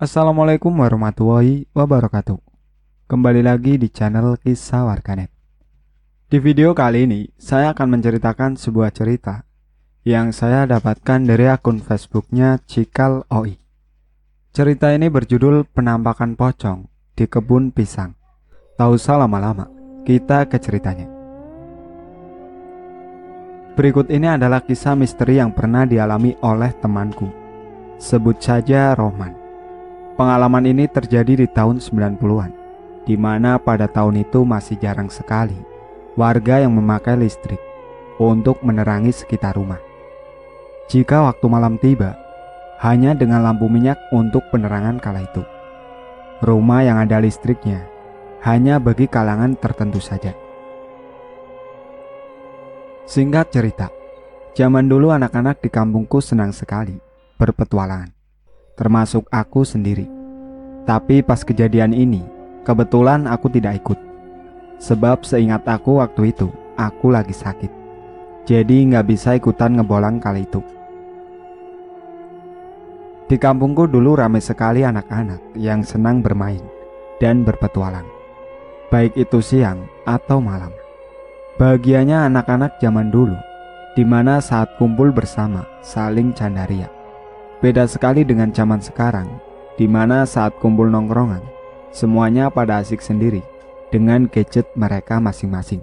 Assalamualaikum warahmatullahi wabarakatuh. Kembali lagi di channel Kisah Warganet. Di video kali ini, saya akan menceritakan sebuah cerita yang saya dapatkan dari akun Facebooknya Cikal OI. Cerita ini berjudul Penampakan Pocong di Kebun Pisang. Tak usah lama-lama, kita ke ceritanya. Berikut ini adalah kisah misteri yang pernah dialami oleh temanku. Sebut saja Rohman. Pengalaman ini terjadi di tahun 90-an, di mana pada tahun itu masih jarang sekali warga yang memakai listrik untuk menerangi sekitar rumah. Jika waktu malam tiba, hanya dengan lampu minyak untuk penerangan kala itu. Rumah yang ada listriknya hanya bagi kalangan tertentu saja. Singkat cerita, zaman dulu anak-anak di kampungku senang sekali berpetualangan, termasuk aku sendiri. Tapi pas kejadian ini, kebetulan aku tidak ikut. Sebab seingat aku waktu itu, aku lagi sakit. Jadi nggak bisa ikutan ngebolang kali itu. Di kampungku dulu ramai sekali anak-anak yang senang bermain dan berpetualang, baik itu siang atau malam. Bahagianya anak-anak zaman dulu, di mana saat kumpul bersama saling candaria. Beda sekali dengan zaman sekarang, di mana saat kumpul nongkrongan, semuanya pada asik sendiri dengan gadget mereka masing-masing,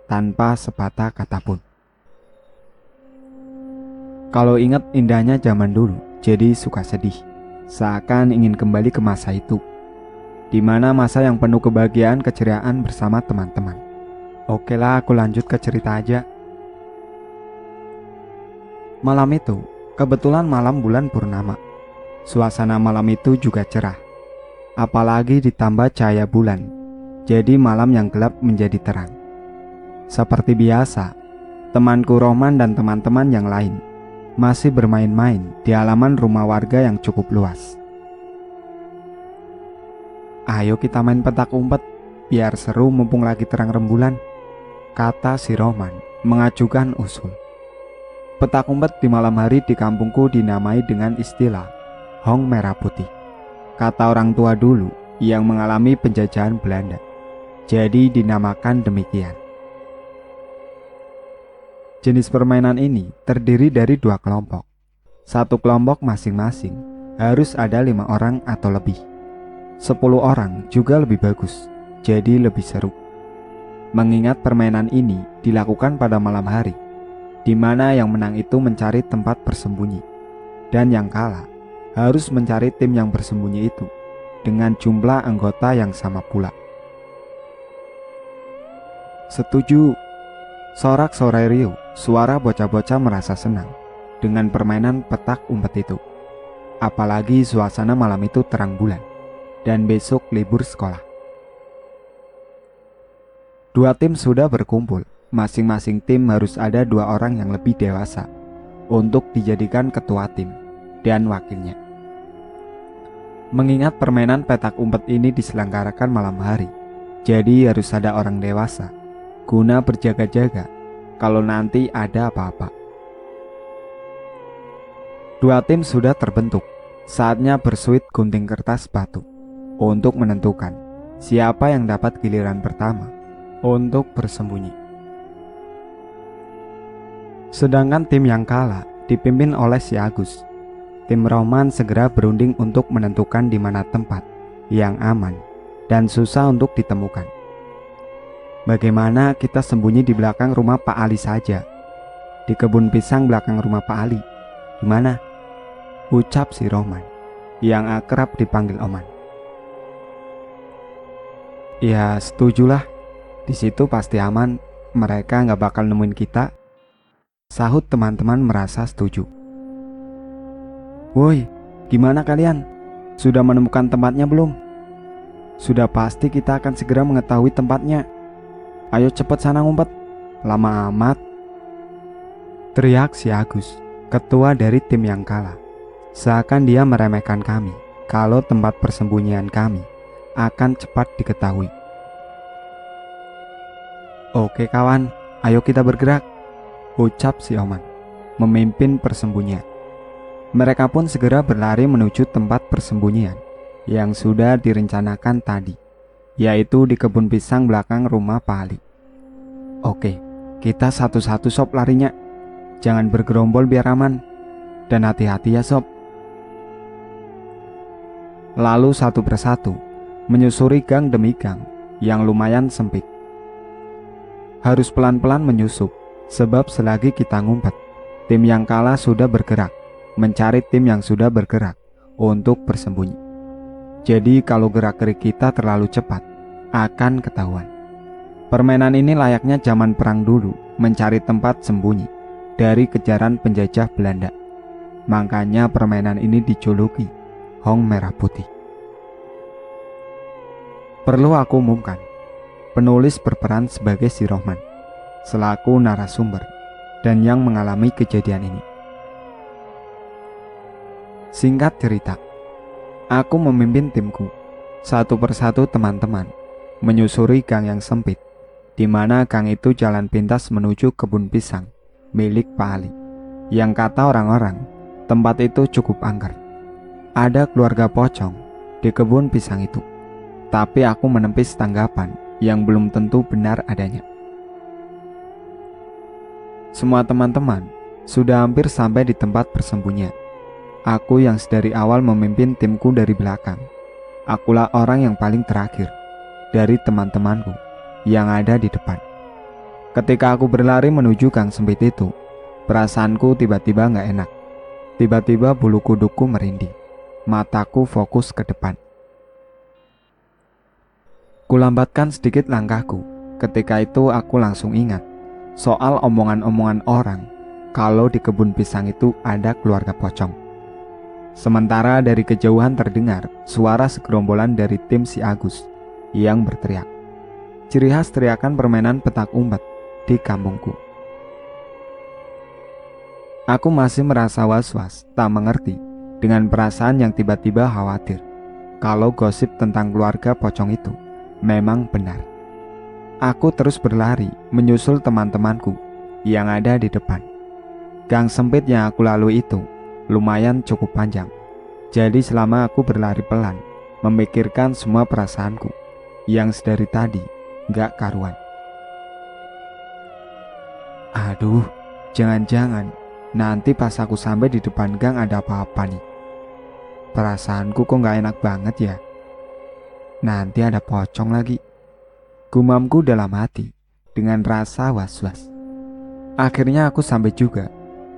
tanpa sepatah kata pun. Kalau ingat indahnya zaman dulu, jadi suka sedih, seakan ingin kembali ke masa itu, di mana masa yang penuh kebahagiaan keceriaan bersama teman-teman. Oke lah, aku lanjut ke cerita aja. Malam itu, kebetulan malam bulan purnama. Suasana malam itu juga cerah, apalagi ditambah cahaya bulan, jadi malam yang gelap menjadi terang. Seperti biasa, temanku Rohman dan teman-teman yang lain masih bermain-main di halaman rumah warga yang cukup luas. Ayo kita main petak umpet, biar seru mumpung lagi terang rembulan, kata si Rohman mengajukan usul. Petak umpet di malam hari di kampungku dinamai dengan istilah Hong Merah Putih, kata orang tua dulu yang mengalami penjajahan Belanda. Jadi dinamakan demikian. Jenis permainan ini terdiri dari dua kelompok. Satu kelompok masing-masing harus ada 5 orang atau lebih. 10 orang juga lebih bagus, jadi lebih seru. Mengingat permainan ini dilakukan pada malam hari, di mana yang menang itu mencari tempat bersembunyi, dan yang kalah harus mencari tim yang bersembunyi itu dengan jumlah anggota yang sama pula. Setuju, sorak-sorai riuh suara bocah-bocah merasa senang dengan permainan petak umpet itu. Apalagi suasana malam itu terang bulan dan besok libur sekolah. Dua tim sudah berkumpul. Masing-masing tim harus ada 2 orang yang lebih dewasa untuk dijadikan ketua tim dan wakilnya. Mengingat permainan petak umpet ini diselenggarakan malam hari, jadi harus ada orang dewasa guna berjaga-jaga kalau nanti ada apa-apa. 2 tim sudah terbentuk. Saatnya bersuit gunting kertas batu untuk menentukan siapa yang dapat giliran pertama untuk bersembunyi. Sedangkan tim yang kalah dipimpin oleh si Agus. Tim Rohman segera berunding untuk menentukan di mana tempat yang aman dan susah untuk ditemukan. Bagaimana kita sembunyi di belakang rumah Pak Ali saja? Di kebun pisang belakang rumah Pak Ali. Gimana? Ucap si Rohman yang akrab dipanggil Oman. Ya setujulah, di situ pasti aman, mereka gak bakal nemuin kita. Sahut teman-teman merasa setuju. Woi, gimana kalian? Sudah menemukan tempatnya belum? Sudah pasti kita akan segera mengetahui tempatnya. Ayo cepet sana ngumpet, lama amat. Teriak si Agus, ketua dari tim yang kalah. Seakan dia meremehkan kami kalau tempat persembunyian kami akan cepat diketahui. Oke kawan, ayo kita bergerak, ucap si Oman, memimpin persembunyian. Mereka pun segera berlari menuju tempat persembunyian yang sudah direncanakan tadi, yaitu di kebun pisang belakang rumah Pak Ali. Oke, kita satu-satu sob larinya. Jangan bergerombol biar aman. Dan hati-hati ya sob. Lalu satu persatu menyusuri gang demi gang yang lumayan sempit. Harus pelan-pelan menyusup, sebab selagi kita ngumpet, tim yang kalah sudah bergerak mencari tim yang sudah bergerak untuk bersembunyi. Jadi kalau gerak-gerik kita terlalu cepat, akan ketahuan. Permainan ini layaknya zaman perang dulu, mencari tempat sembunyi dari kejaran penjajah Belanda. Makanya permainan ini dijuluki Hong Merah Putih. Perlu aku umumkan, penulis berperan sebagai si Rohman, selaku narasumber dan yang mengalami kejadian ini. Singkat cerita, aku memimpin timku, satu persatu teman-teman, menyusuri gang yang sempit, di mana gang itu jalan pintas menuju kebun pisang milik Pak Ali, yang kata orang-orang, tempat itu cukup angker. Ada keluarga pocong di kebun pisang itu, tapi aku menepis tanggapan yang belum tentu benar adanya. Semua teman-teman sudah hampir sampai di tempat persembunyian. Aku yang sedari awal memimpin timku dari belakang. Akulah orang yang paling terakhir dari teman-temanku yang ada di depan. Ketika aku berlari menuju gang sempit itu, perasaanku tiba-tiba gak enak. Tiba-tiba bulu kudukku merinding, mataku fokus ke depan. Kulambatkan sedikit langkahku. Ketika itu aku langsung ingat soal omongan-omongan orang kalau di kebun pisang itu ada keluarga pocong. Sementara dari kejauhan terdengar suara segerombolan dari tim si Agus yang berteriak. Ciri khas teriakan permainan petak umpet di kampungku. Aku masih merasa was-was, tak mengerti dengan perasaan yang tiba-tiba khawatir kalau gosip tentang keluarga pocong itu memang benar. Aku terus berlari menyusul teman-temanku yang ada di depan. Gang sempit yang aku lalui itu lumayan cukup panjang. Jadi selama aku berlari pelan, memikirkan semua perasaanku yang sedari tadi gak karuan. Aduh, jangan-jangan nanti pas aku sampai di depan gang ada apa-apa nih. Perasaanku kok gak enak banget ya. Nanti ada pocong lagi, gumamku dalam hati dengan rasa was-was. Akhirnya aku sampai juga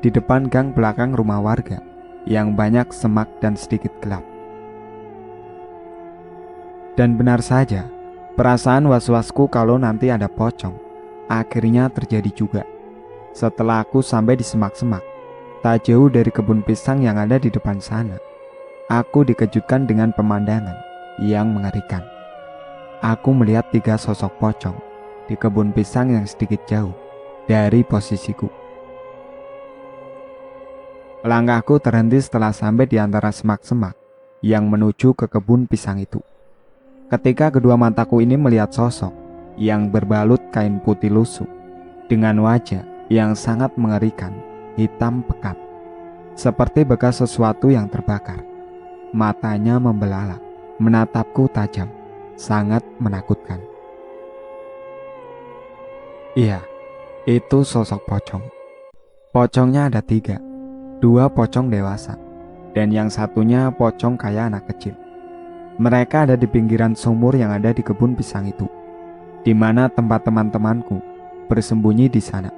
di depan gang belakang rumah warga yang banyak semak dan sedikit gelap. Dan benar saja, perasaan was-wasku kalau nanti ada pocong akhirnya terjadi juga. Setelah aku sampai di semak-semak, tak jauh dari kebun pisang yang ada di depan sana, aku dikejutkan dengan pemandangan yang mengerikan. Aku melihat 3 sosok pocong di kebun pisang yang sedikit jauh dari posisiku. Langkahku terhenti setelah sampai di antara semak-semak yang menuju ke kebun pisang itu. Ketika kedua mataku ini melihat sosok yang berbalut kain putih lusuh dengan wajah yang sangat mengerikan, hitam pekat, seperti bekas sesuatu yang terbakar. Matanya membelalak, menatapku tajam, sangat menakutkan. Iya, itu sosok pocong. Pocongnya ada 3, 2 pocong dewasa, dan yang satunya pocong kayak anak kecil. Mereka ada di pinggiran sumur yang ada di kebun pisang itu, di mana tempat teman-temanku bersembunyi di sana.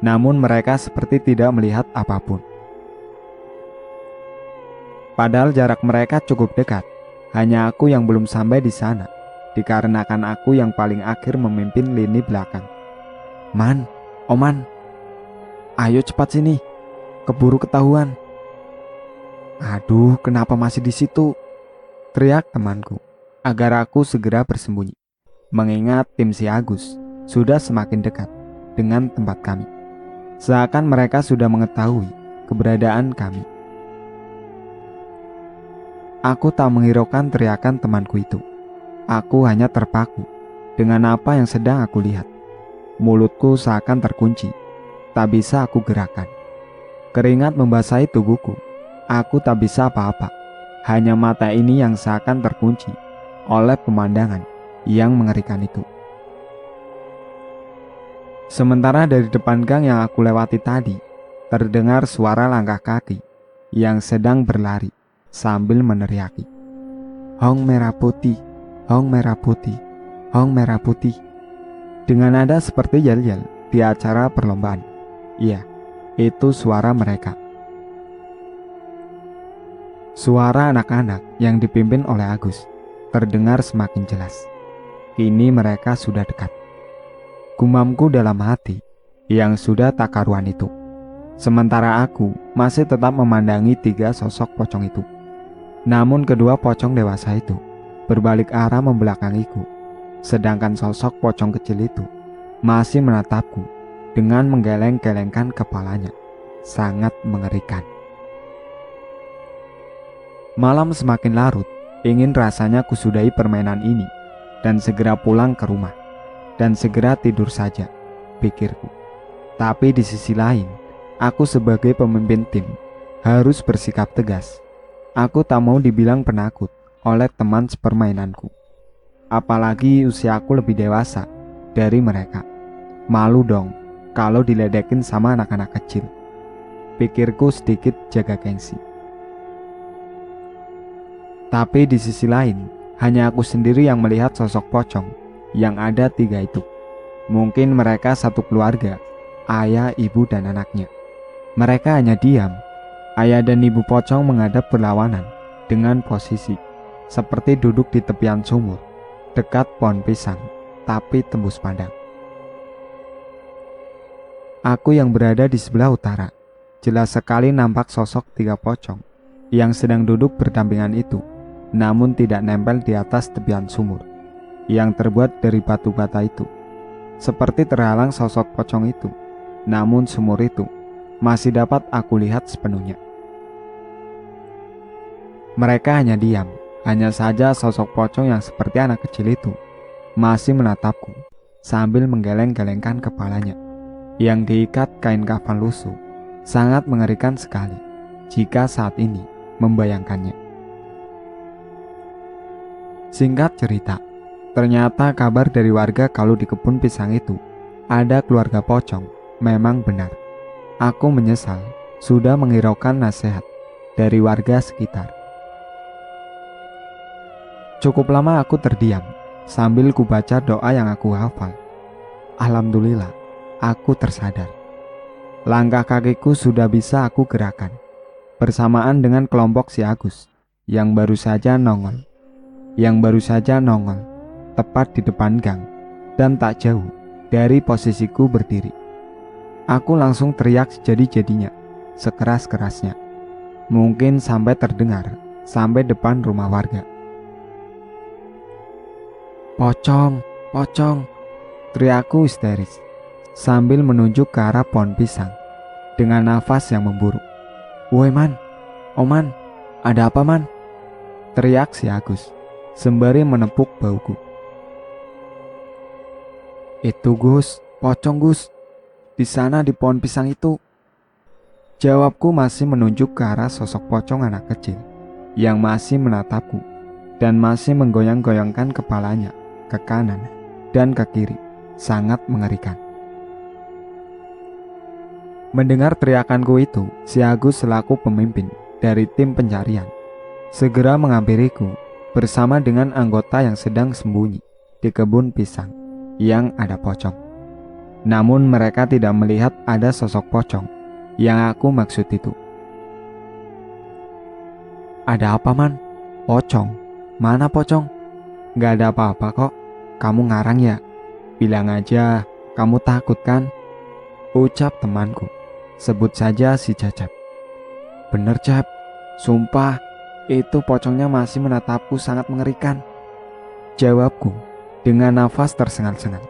Namun mereka seperti tidak melihat apapun. Padahal jarak mereka cukup dekat. Hanya aku yang belum sampai di sana, dikarenakan aku yang paling akhir memimpin lini belakang. Man, Oman, ayo cepat sini, keburu ketahuan. Aduh, kenapa masih di situ? Teriak temanku, agar aku segera bersembunyi. Mengingat tim si Agus sudah semakin dekat dengan tempat kami. Seakan mereka sudah mengetahui keberadaan kami. Aku tak menghiraukan teriakan temanku itu. Aku hanya terpaku dengan apa yang sedang aku lihat. Mulutku seakan terkunci, tak bisa aku gerakan. Keringat membasahi tubuhku. Aku tak bisa apa-apa. Hanya mata ini yang seakan terkunci oleh pemandangan yang mengerikan itu. Sementara dari depan gang yang aku lewati tadi, terdengar suara langkah kaki yang sedang berlari sambil meneriaki, "Hong merah putih, Hong merah putih, Hong merah putih." Dengan nada seperti yel-yel di acara perlombaan. Iya, itu suara mereka. Suara anak-anak yang dipimpin oleh Agus terdengar semakin jelas. Kini mereka sudah dekat. Gumamku dalam hati yang sudah tak karuan itu. Sementara aku masih tetap memandangi 3 sosok pocong itu. Namun kedua pocong dewasa itu berbalik arah membelakangiku. Sedangkan sosok pocong kecil itu masih menatapku dengan menggeleng-gelengkan kepalanya. Sangat mengerikan. Malam semakin larut, ingin rasanya kusudahi permainan ini dan segera pulang ke rumah dan segera tidur saja, pikirku. Tapi di sisi lain, aku sebagai pemimpin tim harus bersikap tegas. Aku tak mau dibilang penakut oleh teman sepermainanku. Apalagi usiaku lebih dewasa dari mereka. Malu dong kalau diledekin sama anak-anak kecil. Pikirku sedikit jaga gengsi. Tapi di sisi lain, hanya aku sendiri yang melihat sosok pocong yang ada 3 itu. Mungkin mereka satu keluarga, ayah, ibu, dan anaknya. Mereka hanya diam. Ayah dan ibu pocong menghadap berlawanan dengan posisi seperti duduk di tepian sumur, dekat pohon pisang, tapi tembus pandang. Aku yang berada di sebelah utara, jelas sekali nampak sosok 3 pocong yang sedang duduk berdampingan itu, namun tidak nempel di atas tepian sumur yang terbuat dari batu bata itu. Seperti terhalang sosok pocong itu, namun sumur itu masih dapat aku lihat sepenuhnya. Mereka hanya diam, hanya saja sosok pocong yang seperti anak kecil itu masih menatapku sambil menggeleng-gelengkan kepalanya yang diikat kain kafan lusuh. Sangat mengerikan sekali jika saat ini membayangkannya. Singkat cerita, ternyata kabar dari warga kalau di kebun pisang itu ada keluarga pocong memang benar. Aku menyesal sudah menghiraukan nasihat dari warga sekitar. Cukup lama aku terdiam sambil kubaca doa yang aku hafal. Alhamdulillah, aku tersadar. Langkah kakiku sudah bisa aku gerakan, bersamaan dengan kelompok si Agus yang baru saja nongol tepat di depan gang dan tak jauh dari posisiku berdiri. Aku langsung teriak sejadi-jadinya, sekeras-kerasnya, mungkin sampai terdengar sampai depan rumah warga. "Pocong, pocong!" teriakku histeris sambil menunjuk ke arah pohon pisang dengan nafas yang memburuk. "Woi man, Oman, ada apa man?" teriak si Agus sembari menepuk bauku. "Itu Gus, pocong Gus, di sana di pohon pisang itu." Jawabku masih menunjuk ke arah sosok pocong anak kecil yang masih menatapku dan masih menggoyang-goyangkan kepalanya ke kanan dan ke kiri. Sangat mengerikan. Mendengar teriakanku itu, si Agus selaku pemimpin dari tim pencarian segera menghampiriku bersama dengan anggota yang sedang sembunyi di kebun pisang yang ada pocong. Namun mereka tidak melihat ada sosok pocong yang aku maksud itu. "Ada apa man? Pocong? Mana pocong?" "Gak ada apa-apa kok, kamu ngarang ya? Bilang aja kamu takut kan?" ucap temanku. Sebut saja si Cacap. "Bener Cap, sumpah itu pocongnya masih menatapku sangat mengerikan," jawabku dengan nafas tersengal-sengal.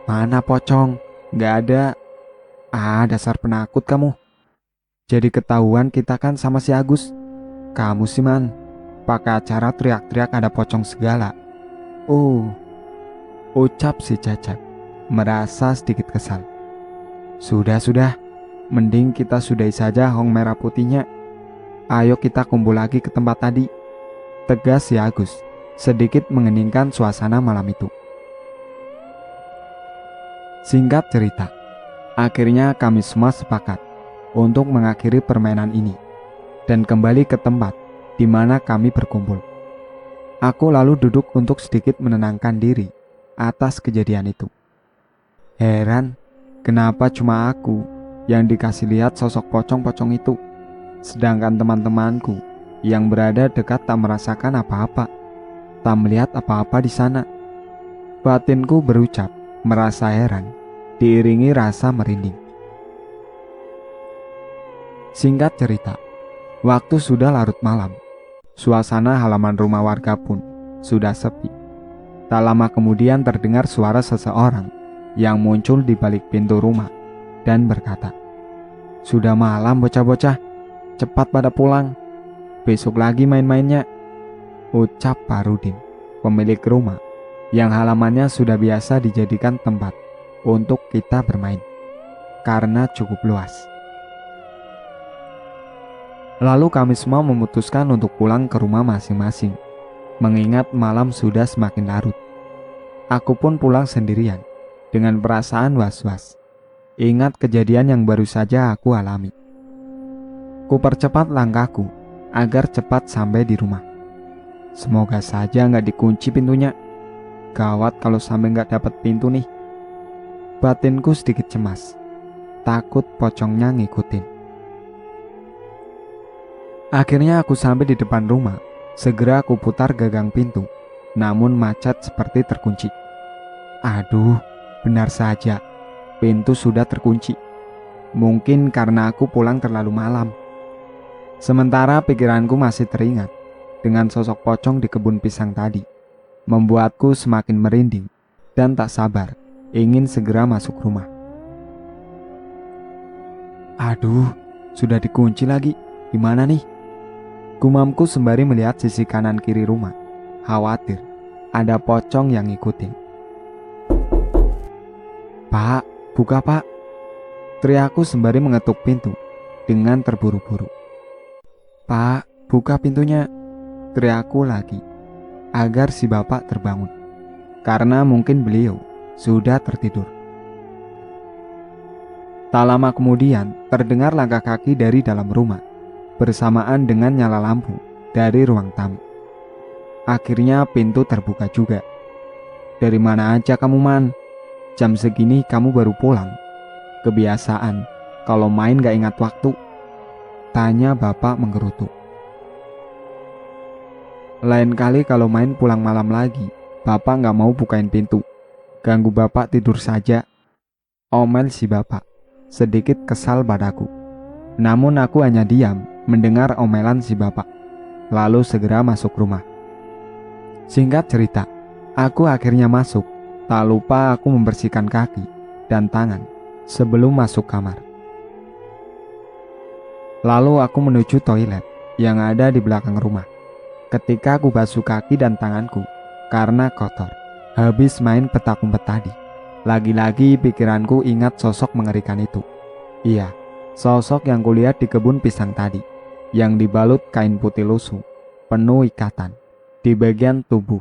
"Mana pocong? Gak ada." "Ah, dasar penakut kamu. Jadi ketahuan kita kan sama si Agus. Kamu sih man, pakai acara teriak-teriak ada pocong segala." Ucap si Cacap merasa sedikit kesal. Sudah, mending kita sudahi saja Hong merah putihnya. Ayo kita kumpul lagi ke tempat tadi, tegas si Agus, sedikit mengeningkan suasana malam itu. Singkat cerita, akhirnya kami semua sepakat untuk mengakhiri permainan ini dan kembali ke tempat di mana kami berkumpul. Aku lalu duduk untuk sedikit menenangkan diri atas kejadian itu. Heran, kenapa cuma aku yang dikasih lihat sosok pocong-pocong itu, sedangkan teman-temanku yang berada dekat tak merasakan apa-apa, tak melihat apa-apa di sana. Batinku berucap, merasa heran, diiringi rasa merinding. Singkat cerita, waktu sudah larut malam. Suasana halaman rumah warga pun sudah sepi. Tak lama kemudian terdengar suara seseorang yang muncul di balik pintu rumah dan berkata, "Sudah malam bocah-bocah, cepat pada pulang. Besok lagi main-mainnya," ucap Pak Rudin, pemilik rumah yang halamannya sudah biasa dijadikan tempat untuk kita bermain karena cukup luas. Lalu kami semua memutuskan untuk pulang ke rumah masing-masing, mengingat malam sudah semakin larut. Aku pun pulang sendirian, dengan perasaan was-was. Ingat kejadian yang baru saja aku alami. Ku percepat langkahku, agar cepat sampai di rumah. Semoga saja nggak dikunci pintunya. Gawat kalau sampai nggak dapat pintu nih. Batinku sedikit cemas, takut pocongnya ngikutin. Akhirnya aku sampai di depan rumah. Segera aku putar gagang pintu, namun macet seperti terkunci. Aduh, benar saja, pintu sudah terkunci. Mungkin karena aku pulang terlalu malam. Sementara pikiranku masih teringat dengan sosok pocong di kebun pisang tadi, membuatku semakin merinding dan tak sabar ingin segera masuk rumah. Aduh, sudah dikunci lagi. Gimana nih? Gumamku sembari melihat sisi kanan kiri rumah, khawatir ada pocong yang ngikutin. "Pak, buka pak!" teriakku sembari mengetuk pintu dengan terburu-buru. "Pak, buka pintunya!" teriakku lagi, agar si bapak terbangun, karena mungkin beliau sudah tertidur. Tak lama kemudian terdengar langkah kaki dari dalam rumah, bersamaan dengan nyala lampu dari ruang tamu. Akhirnya pintu terbuka juga. "Dari mana aja kamu, Man? Jam segini kamu baru pulang? Kebiasaan kalau main gak ingat waktu," tanya bapak menggerutu. "Lain kali kalau main pulang malam lagi, bapak gak mau bukain pintu. Ganggu bapak tidur saja," omel si bapak, sedikit kesal padaku. Namun aku hanya diam mendengar omelan si bapak, lalu segera masuk rumah. Singkat cerita, aku akhirnya masuk. Tak lupa aku membersihkan kaki dan tangan sebelum masuk kamar. Lalu aku menuju toilet yang ada di belakang rumah. Ketika aku basuh kaki dan tanganku karena kotor, habis main petak umpet tadi, lagi-lagi pikiranku ingat sosok mengerikan itu. Iya, sosok yang kulihat di kebun pisang tadi, yang dibalut kain putih lusuh, penuh ikatan, di bagian tubuh,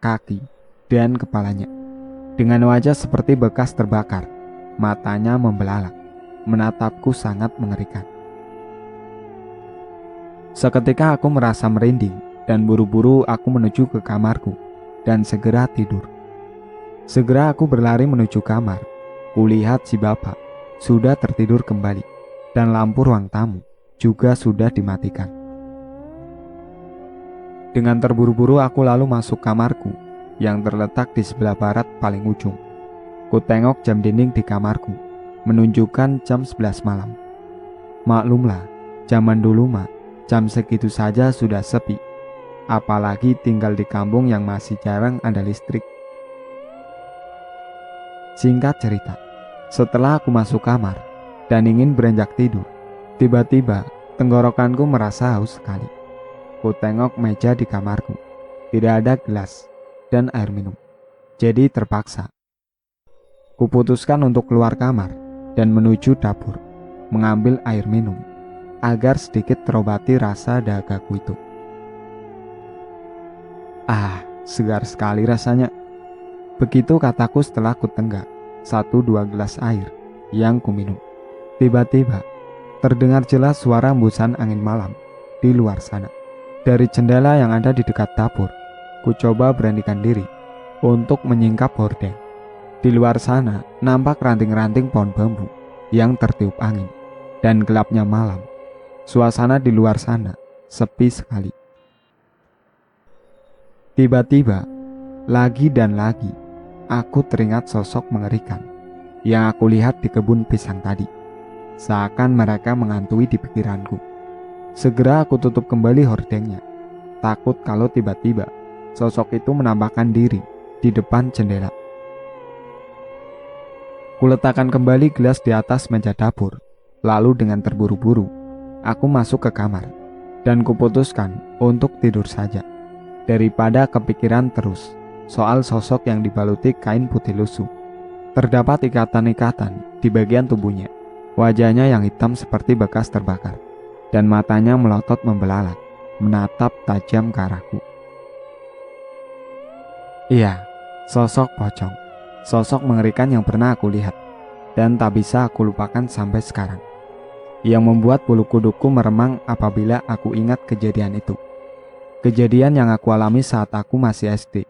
kaki, dan kepalanya. Dengan wajah seperti bekas terbakar, matanya membelalak, menatapku sangat mengerikan. Seketika aku merasa merinding, dan buru-buru aku menuju ke kamarku, dan segera tidur. Segera aku berlari menuju kamar. Kulihat si bapak sudah tertidur kembali, dan lampu ruang tamu juga sudah dimatikan. Dengan terburu-buru aku lalu masuk kamarku yang terletak di sebelah barat paling ujung. Ku tengok jam dinding di kamarku, menunjukkan jam 11 malam. Maklumlah, zaman dulu jam segitu saja sudah sepi, apalagi tinggal di kampung yang masih jarang ada listrik. Singkat cerita, setelah aku masuk kamar dan ingin beranjak tidur, tiba-tiba tenggorokanku merasa haus sekali. Ku tengok meja di kamarku, tidak ada gelas dan air minum. Jadi terpaksa kuputuskan untuk keluar kamar dan menuju dapur, mengambil air minum. agar sedikit terobati rasa dahagaku itu. Segar sekali rasanya. Begitu kataku setelah kutenggak 1-2 gelas air yang kuminum. Tiba-tiba terdengar jelas suara hembusan angin malam di luar sana. Dari jendela yang ada di dekat dapur, ku coba beranikan diri untuk menyingkap hordeng. Di luar sana nampak ranting-ranting pohon bambu yang tertiup angin dan gelapnya malam. Suasana di luar sana sepi sekali. Tiba-tiba, lagi dan lagi, aku teringat sosok mengerikan yang aku lihat di kebun pisang tadi. Seakan mereka menghantui di pikiranku. Segera aku tutup kembali hordengnya, takut kalau tiba-tiba sosok itu menampakkan diri di depan jendela. Kuletakkan kembali gelas di atas meja dapur, lalu dengan terburu-buru, aku masuk ke kamar dan kuputuskan untuk tidur saja, daripada kepikiran terus soal sosok yang dibaluti kain putih lusuh. Terdapat ikatan-ikatan di bagian tubuhnya. Wajahnya yang hitam seperti bekas terbakar, dan matanya melotot membelalak, menatap tajam ke arahku. Iya, sosok pocong. Sosok mengerikan yang pernah aku lihat, dan tak bisa aku lupakan sampai sekarang. Yang membuat bulu kuduku meremang apabila aku ingat kejadian itu. Kejadian yang aku alami saat aku masih SD,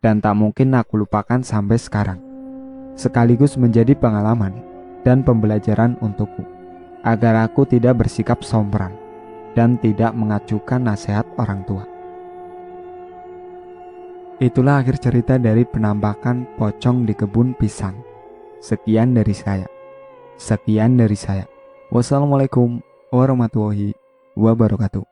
dan tak mungkin aku lupakan sampai sekarang. Sekaligus menjadi pengalaman dan pembelajaran untukku, agar aku tidak bersikap sombong dan tidak mengacukan nasihat orang tua. Itulah akhir cerita dari penampakan pocong di kebun pisang. Sekian dari saya. Wassalamualaikum warahmatullahi wabarakatuh.